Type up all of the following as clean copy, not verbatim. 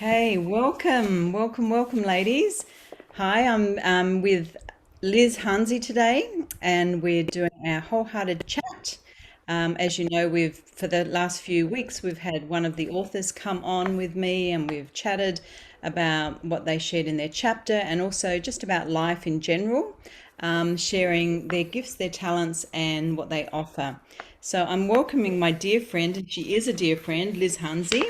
Okay, welcome, ladies. Hi, I'm with Liz Hanzi today, and we're doing our Wholehearted Chat. As you know, for the last few weeks, we've had one of the authors come on with me, and we've chatted about what they shared in their chapter, and also just about life in general, sharing their gifts, their talents, and what they offer. So I'm welcoming my dear friend, and she is a dear friend, Liz Hanzi.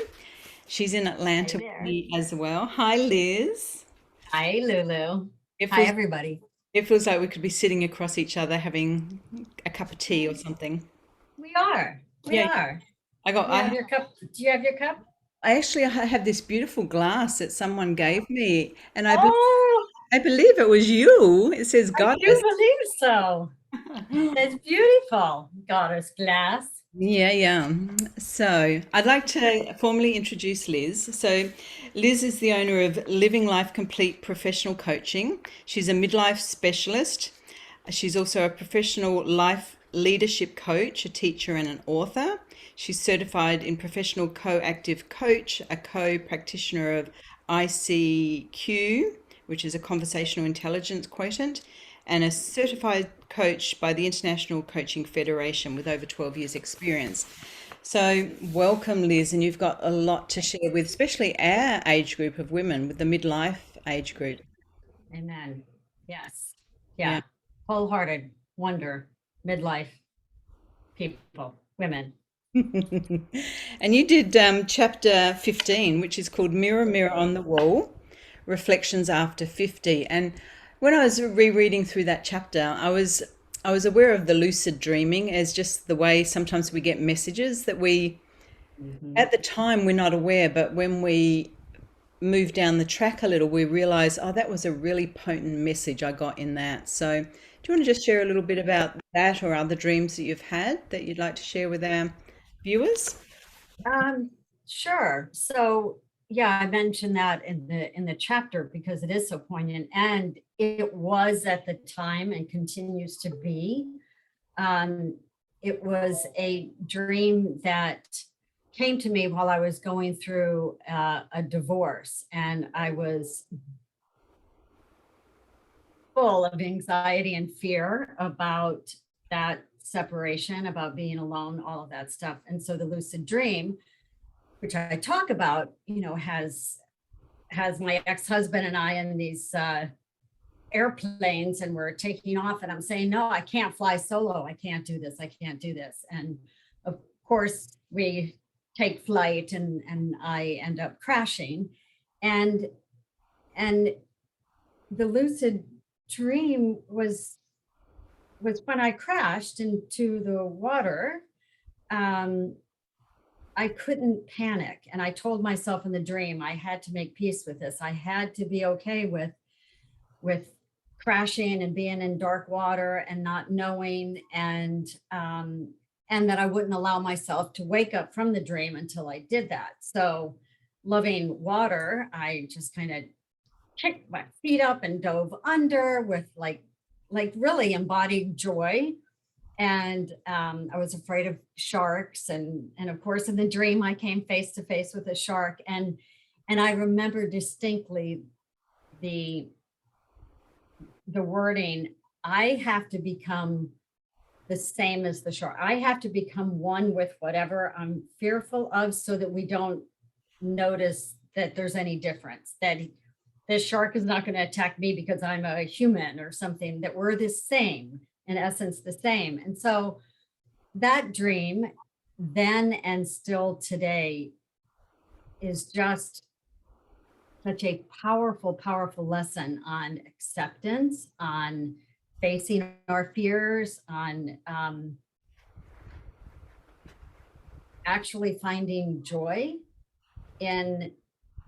She's in Hi Atlanta with there. me as well. Hi, Liz. Hi, Lulu. It Hi, feels everybody. it feels like we could be sitting across each other having a cup of tea or something. We are. We Yeah, are. I got You have your cup. Do you have your cup? I have this beautiful glass that someone gave me, and Oh, I believe it was you. It says I goddess. do believe so. That's beautiful. Goddess glass. Yeah, yeah. So I'd like to formally introduce Liz. So Liz is the owner of Living Life Complete Professional Coaching. She's a midlife specialist. She's also a professional life leadership coach, a teacher, and an author. She's certified in professional co-active coach, a co-practitioner of ICQ, which is a conversational intelligence quotient, and a certified coach by the International Coaching Federation with over 12 years experience. So welcome, Liz, and you've got a lot to share with, especially our age group of women, with the midlife age group. Amen. Yes. Yeah. Yeah. Wholehearted wonder midlife people, women. And you did chapter 15, which is called Mirror, Mirror on the Wall, Reflections After 50. And when I was rereading through that chapter, I was aware of the lucid dreaming as just the way sometimes we get messages that we Mhm. at the time we're not aware, but when we move down the track a little, we realize, oh, that was a really potent message I got in that. So, do you want to just share a little bit about that or other dreams that you've had that you'd like to share with our viewers? Um, sure. So yeah, I mentioned that in the chapter because it is so poignant, and it was at the time and continues to be. Um, it was a dream that came to me while I was going through a divorce, and I was full of anxiety and fear about that separation, about being alone, all of that stuff. And so the lucid dream, which I talk about, has my ex-husband and I in these airplanes, and we're taking off, and I'm saying, no, I can't fly solo. I can't do this. I can't do this. And of course we take flight, and I end up crashing. And and the lucid dream was when I crashed into the water. um, I couldn't panic. And I told myself in the dream, I had to make peace with this. I had to be okay with crashing and being in dark water and not knowing, and that I wouldn't allow myself to wake up from the dream until I did that. So loving water, I just kind of kicked my feet up and dove under with like really embodied joy. And I was afraid of sharks, and of course in the dream I came face to face with a shark, and I remember distinctly the the wording, I have to become the same as the shark. I have to become one with whatever I'm fearful of, so that we don't notice that there's any difference, that this shark is not going to attack me because I'm a human or something, that we're the same, in essence, the same. And so that dream, then and still today, is just such a powerful, powerful lesson on acceptance, on facing our fears, on actually finding joy in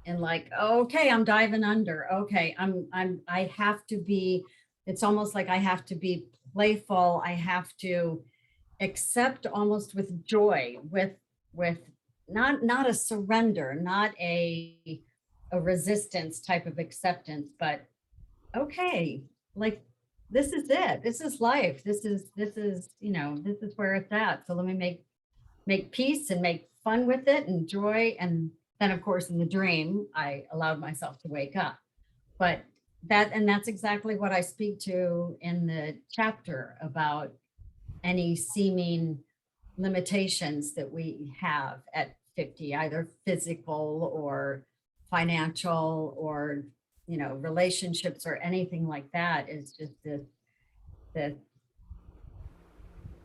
like, okay, I'm diving under. Okay, I have to be, it's almost like I have to be playful. I have to accept almost with joy, with not a surrender, not a resistance type of acceptance, but okay, like, this is it. This is life. This is, this is where it's at. So let me make peace and make fun with it and joy. And then of course in the dream, I allowed myself to wake up. But that's exactly what I speak to in the chapter about any seeming limitations that we have at 50, either physical or financial or, relationships or anything like that, is just the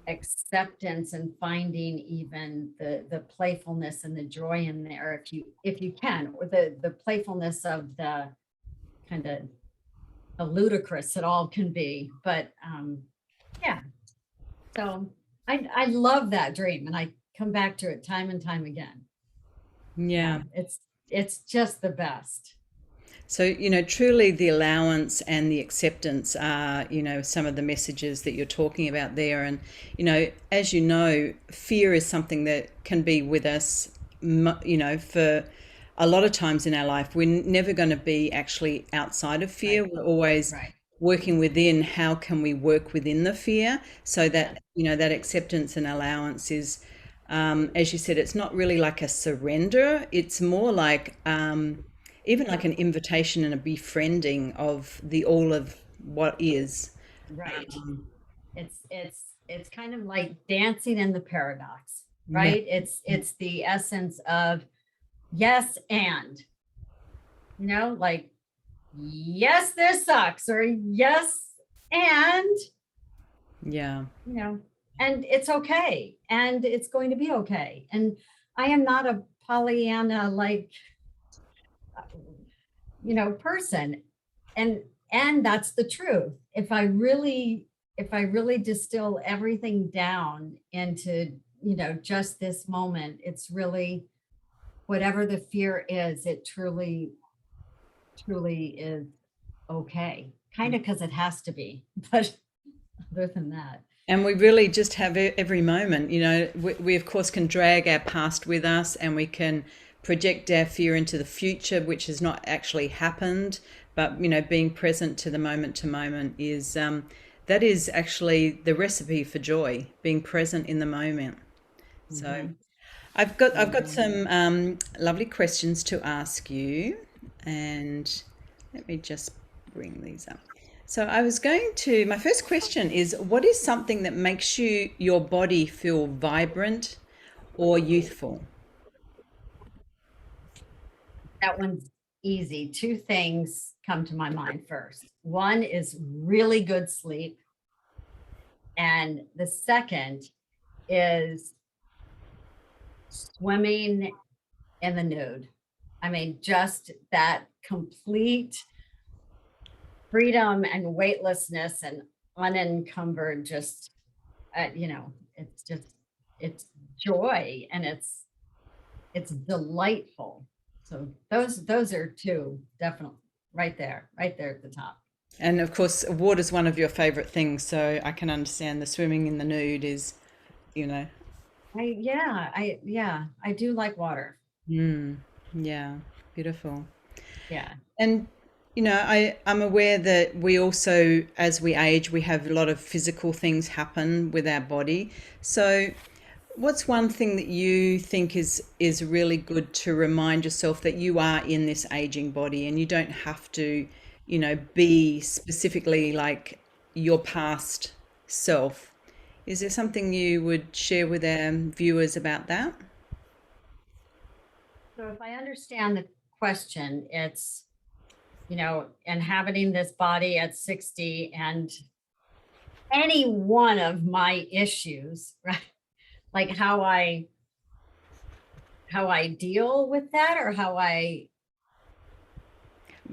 acceptance and finding even the playfulness and the joy in there, if you can, or the playfulness of the kind of the ludicrous it all can be. But yeah, so I love that dream, and I come back to it time and time again. Yeah. It's just the best. So, truly the allowance and the acceptance are, some of the messages that you're talking about there. And, as you know, fear is something that can be with us, for a lot of times in our life. We're never going to be actually outside of fear. Right. We're always Right. working within. How can we work within the fear so that, that acceptance and allowance is, as you said, it's not really like a surrender. It's more like, even like an invitation and a befriending of the all of what is. Right. It's kind of like dancing in the paradox, Yeah. right? It's the essence of yes and, like, yes, this sucks, or yes, and, Yeah. and it's okay, and it's going to be okay. And I am not a Pollyanna, like, person. And that's the truth. If I really distill everything down into, just this moment, it's really whatever the fear is, it truly is okay. Kind of because it has to be. But other than that. And we really just have every moment, we of course can drag our past with us, and we can project our fear into the future, which has not actually happened. But, being present to the moment to moment is, that is actually the recipe for joy, being present in the moment. So I've got some lovely questions to ask you, and let me just bring these up. So my first question is, what is something that makes your body feel vibrant or youthful? That one's easy. Two things come to my mind first. One is really good sleep. And the second is swimming in the nude. I mean, just that complete freedom and weightlessness and unencumbered, just, it's joy, and it's delightful. So those are two, definitely right there at the top. And of course, water's one of your favorite things, so I can understand the swimming in the nude is, you know. I do like water. Yeah, beautiful. Yeah. And I'm aware that we also, as we age, we have a lot of physical things happen with our body. So what's one thing that you think is really good to remind yourself that you are in this aging body, and you don't have to, be specifically like your past self? Is there something you would share with our viewers about that? So if I understand the question, it's, inhabiting this body at 60, and any one of my issues, right? Like how I deal with that, or how I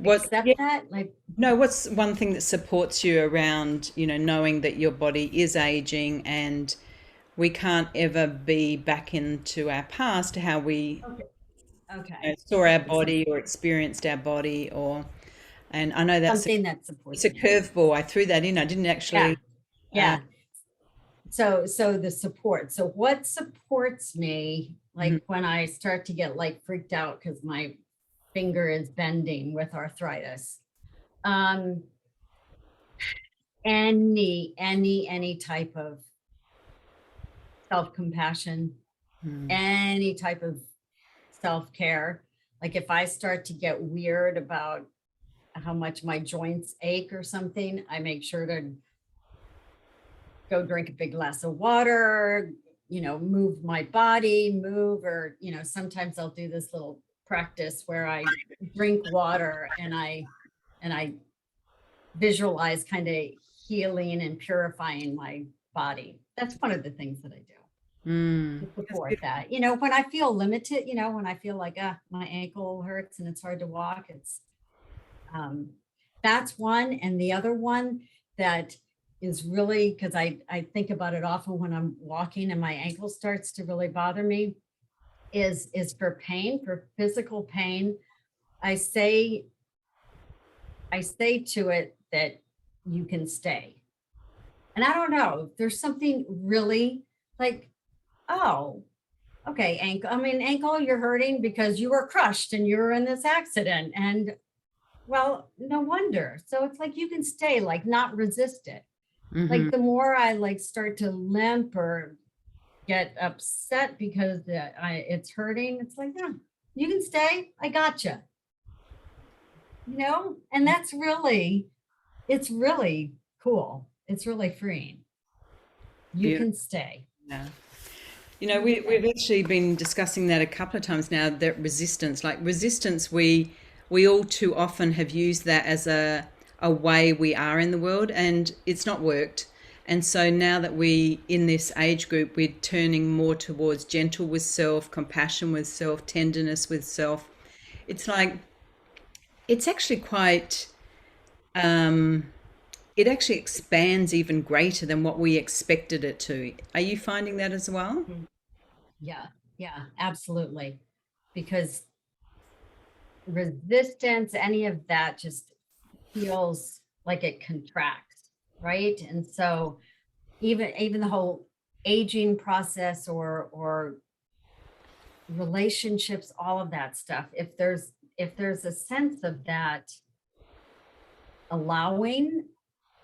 accept Yeah, that. Like, no, what's one thing that supports you around, knowing that your body is aging and we can't ever be back into our past, how we okay. saw our Okay. body or experienced our body, and I know Something that it's supports a me. curveball. I threw that in. I didn't Yeah. actually. Yeah. So the support. So what supports me, Mhm. like when I start to get like freaked out because my finger is bending with arthritis. Um, any type of self-compassion, any type of self-care. Like if I start to get weird about how much my joints ache or something, I make sure to go drink a big glass of water, move my body, or, sometimes I'll do this little practice where I drink water and I visualize kind of healing and purifying my body. That's one of the things that I do to support that. When I feel limited, when I feel like my ankle hurts and it's hard to walk, that's one. And the other one that is really, because I think about it often when I'm walking and my ankle starts to really bother me, is for pain, for physical pain. I say to it that you can stay. And I don't know, there's something really like, oh, okay, ankle, you're hurting because you were crushed and you were in this accident. And well, no wonder. So it's like you can stay, like not resist it. Like the more I like start to limp or get upset because it's hurting, it's like, no, you can stay. I gotcha. And it's really cool. It's really freeing. You can stay. Yeah. We've actually been discussing that a couple of times now, that resistance, we all too often have used that as a way we are in the world, and it's not worked. And so now that we, in this age group, we're turning more towards gentle with self, compassion with self, tenderness with self. It's like, it's actually quite, it actually expands even greater than what we expected it to. Are you finding that as well? Yeah, absolutely. Because resistance, any of that just feels like it contracts, right? And so even the whole aging process or relationships, all of that stuff, if there's a sense of that allowing,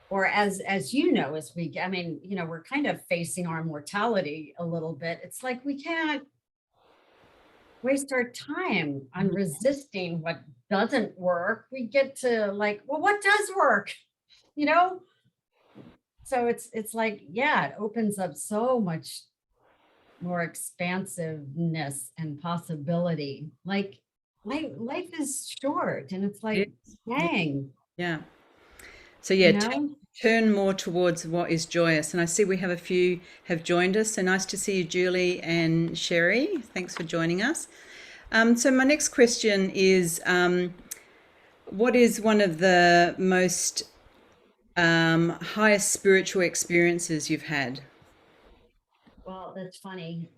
or as as we're kind of facing our mortality a little bit. It's like we can't waste our time on resisting what doesn't work. We get to like, well, what does work? you know so it's like, yeah, it opens up so much more expansiveness and possibility. Like life is short, and it's like, dang. Yeah. So yeah, turn more towards what is joyous. And I see we have a few have joined us. So nice to see you, Julie and Sherry. Thanks for joining us. So my next question is, what is one of the most highest spiritual experiences you've had? Well, that's funny.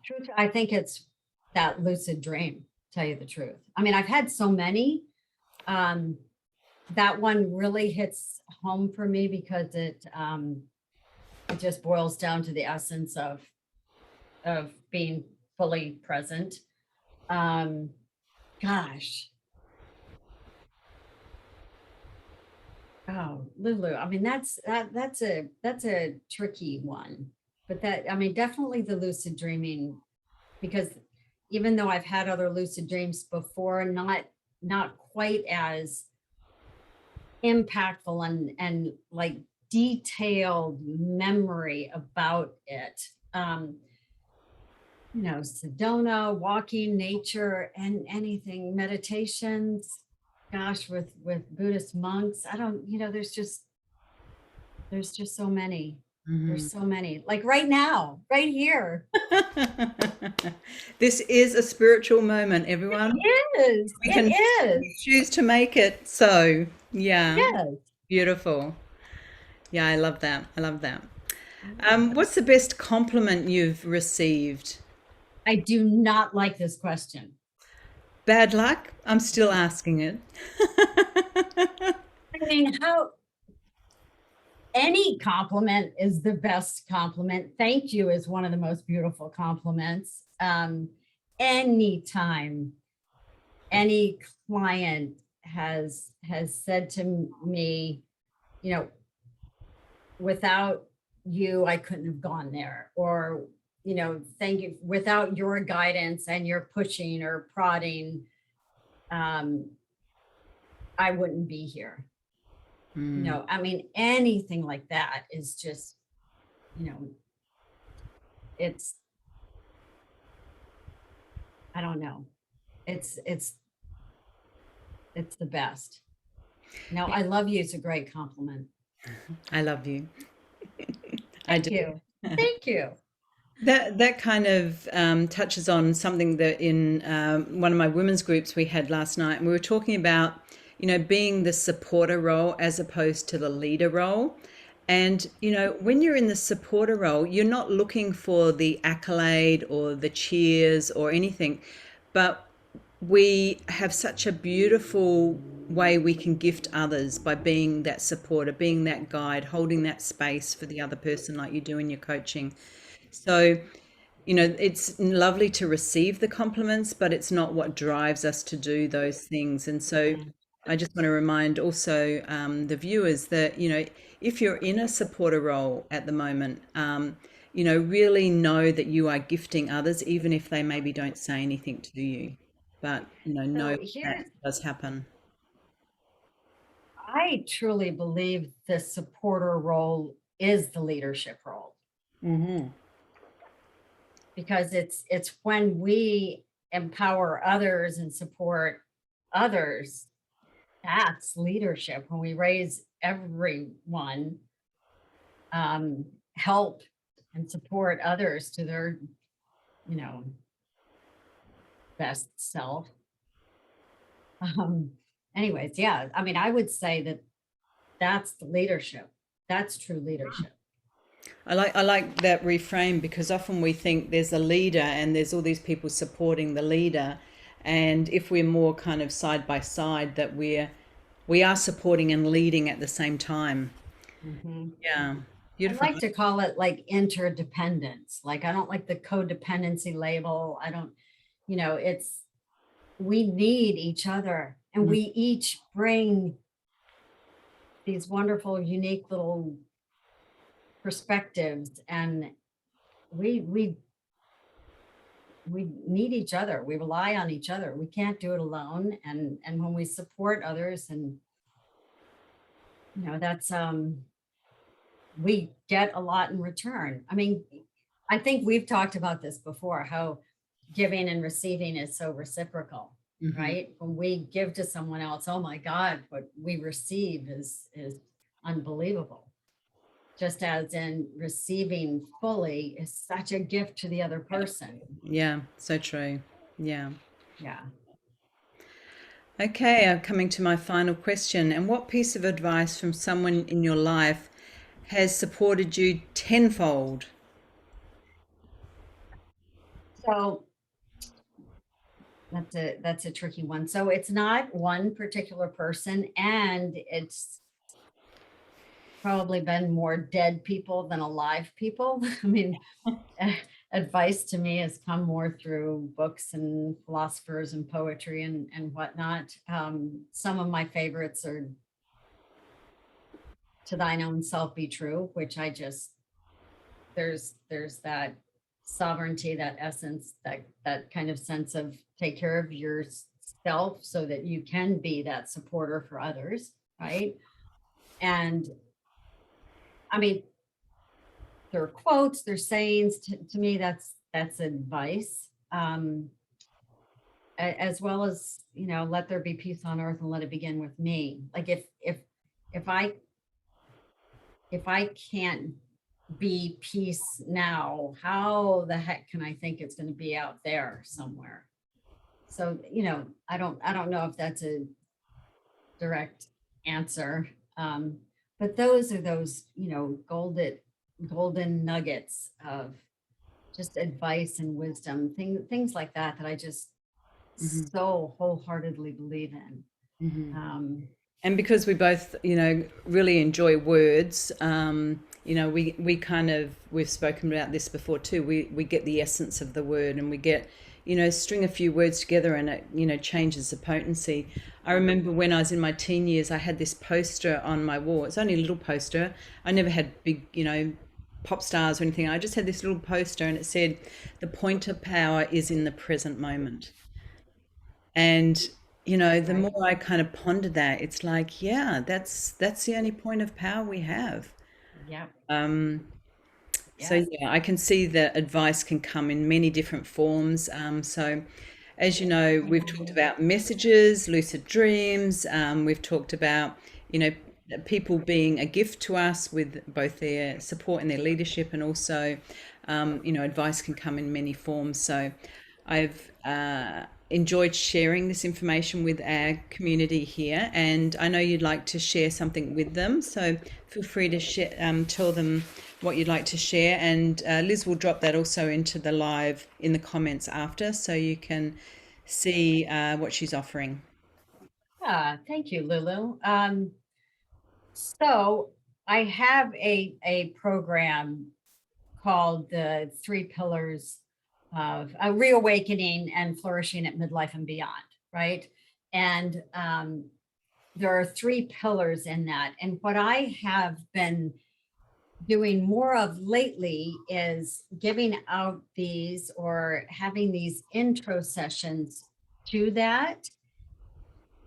Truth, I think it's that lucid dream, tell you the truth. I've had so many. That one really hits home for me because it just boils down to the essence of being fully present. Gosh. Oh, Lulu. That's a tricky one. But definitely the lucid dreaming, because even though I've had other lucid dreams before, not quite as impactful and like detailed memory about it. Sedona, walking, nature, and anything, meditations, gosh, with Buddhist monks. I don't, there's just so many. There's so many, like right now, right here. This is a spiritual moment, everyone. It is. Choose to make it so. Yeah. Yes. Beautiful. Yeah, I love that. I love that. What's the best compliment you've received? I do not like this question. Bad luck? I'm still asking it. How any compliment is the best compliment. Thank you is one of the most beautiful compliments. Anytime any client has said to me, without you, I couldn't have gone there, or thank you. Without your guidance and your pushing or prodding, I wouldn't be here. I mean, anything like that is just, it's, I don't know. It's the best. No, I love you. It's a great compliment. I love you. I Thank do. you. Thank you. That kind of touches on something that in one of my women's groups we had last night, and we were talking about, being the supporter role as opposed to the leader role. And, when you're in the supporter role, you're not looking for the accolade or the cheers or anything, but we have such a beautiful way we can gift others by being that supporter, being that guide, holding that space for the other person like you do in your coaching. So, it's lovely to receive the compliments, but it's not what drives us to do those things. And so I just want to remind also the viewers that, if you're in a supporter role at the moment, really know that you are gifting others, even if they maybe don't say anything to you. But, know So that here's, does happen. I truly believe the supporter role is the leadership role, Mm-hmm. because it's when we empower others and support others, that's leadership. When we raise everyone, help and support others to their, you know, best self. Anyways, yeah, I mean, I would say that that's the leadership. That's true leadership. I like that reframe, because often we think there's a leader and there's all these people supporting the leader, and if we're more kind of side by side, that we are supporting and leading at the same time. Mhm. Yeah, I beautiful. like to call it like interdependence. Like, I don't like the codependency label. I don't, it's, we need each other, and Mm, we each bring these wonderful, unique little perspectives, and we we need each other. We rely on each other. We can't do it alone. And when we support others, and that's we get a lot in return. I mean, I think we've talked about this before, how giving and receiving is so reciprocal, mhm. right? When we give to someone else, oh my God, what we receive is unbelievable. Just as in receiving fully is such a gift to the other person. Yeah, so true. Yeah. Yeah. Okay, I'm coming to my final question. And what piece of advice from someone in your life has supported you tenfold? So that's a tricky one. So it's not one particular person, and it's probably been more dead people than alive people. I mean, advice to me has come more through books and philosophers and poetry and whatnot. Some of my favorites are "To Thine Own Self Be True," which I just, there's that sovereignty, that essence, that kind of sense of take care of yourself so that you can be that supporter for others, right? And I mean, there are quotes, there's sayings. To me, that's advice. As well as, let there be peace on earth and let it begin with me. Like, if I if I can't be peace now, how the heck can I think it's going to be out there somewhere? So, I don't know if that's a direct answer. But those are those, golden nuggets of just advice and wisdom, things like that I just Mhm, so wholeheartedly believe in. mhm. Um, And because we both, really enjoy words, we kind of, we've spoken about this before too. We get the essence of the word, and we get, string a few words together, and it, changes the potency. I remember when I was in my teen years, I had this poster on my wall. It's only a little poster. I never had big, pop stars or anything. I just had this little poster and it said, "The point of power is in the present moment." And the Right. more I kind of pondered that, it's like, yeah, that's the only point of power we have. Yep. Um, so Yes. yeah, I can see that advice can come in many different forms. So as you know, we've talked about messages, lucid dreams. We've talked about, you know, people being a gift to us with both their support and their leadership, and also, advice can come in many forms. So I've enjoyed sharing this information with our community here, and I know you'd like to share something with them. So feel free to tell them what you'd like to share, and Liz will drop that also into the live in the comments after, so you can see what she's offering. Thank you, Lulu. So I have a program called the Three Pillars of Reawakening and Flourishing at Midlife and Beyond, right? And there are three pillars in that. And what I have been doing more of lately is giving out these or having these intro sessions to that,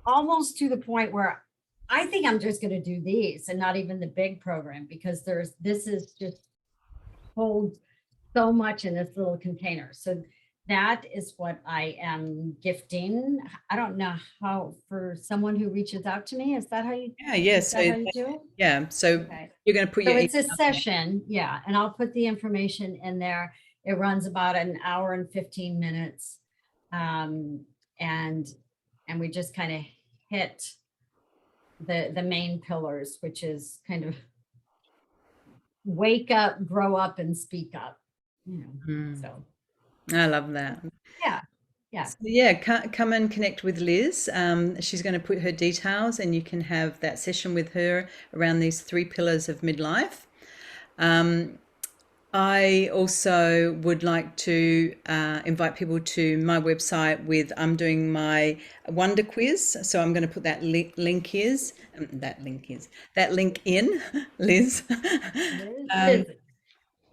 almost to the point where I think I'm just going to do these and not even the big program, because this is just holds so much in this little container. So that is what I am gifting. I don't know how, for someone who reaches out to me, is that how you, Yeah, is that how you do it? yeah. So Okay. you're going to put So your it's a email. session, yeah, and I'll put the information in there. It runs about an hour and 15 minutes. And we just kind of hit the main pillars, which is kind of wake up, grow up, and speak up. So I love that. yeah, yeah. So yeah, come and connect with Liz. She's going to put her details, and you can have that session with her around these three pillars of midlife. I also would like to invite people to my website with I'm doing my Wonder Quiz, so I'm going to put that that link in, Liz. Liz,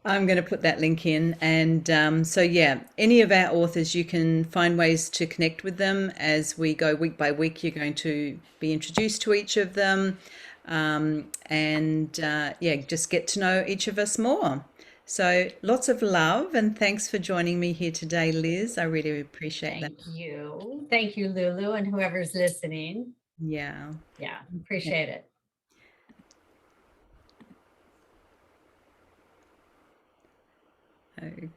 I'm going to put that link in, and so yeah, any of our authors, you can find ways to connect with them as we go week by week. You're going to be introduced to each of them, and yeah, just get to know each of us more. So lots of love, and thanks for joining me here today, Liz. I really appreciate that. thank you, Lulu, and whoever's listening. Yeah. Yeah, appreciate it. Okay.